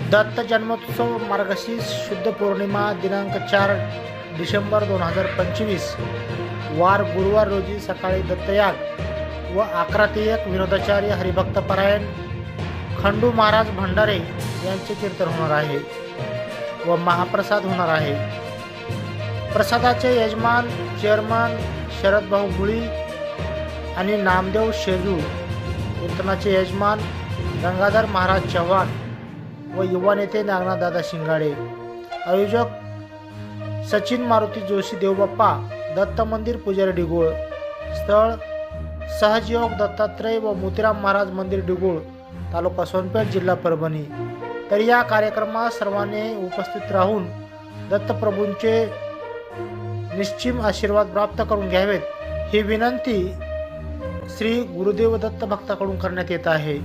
दत्त जन्मोत्सव मार्गशीर्ष शुद्ध पौर्णिमा दिनांक 4 डिसेंबर 2025 वार गुरुवार रोजी सकाळी दत्तयाग व 11 ते 1 विनोदाचार्य हरिभक्तपरायण खंडू महाराज भंडारे यांचे कीर्तन होणार आहे व महाप्रसाद होणार आहे। प्रसादाचे यजमान चेअरमन शरद भाऊ भुळी आणि नामदेव शेजू, कीर्तनाचे यजमान गंगाधर महाराज चव्हाण व युवा नेते नागनाथदादा शिंगाडे। आयोजक सचिन मारुती जोशी देवबाप्पा, दत्त मंदिर पुजारी डिगोळ। स्थळ सहजयोग दत्तात्रय व मोतीराम महाराज मंदिर डिगोळ, तालुका सोनपेठ, जिल्हा परभणी। तर या कार्यक्रमात सर्वांनी उपस्थित राहून दत्तप्रभूंचे निश्चिम आशीर्वाद प्राप्त करून घ्यावेत ही विनंती श्री गुरुदेव दत्त भक्ताकडून करण्यात येत आहे।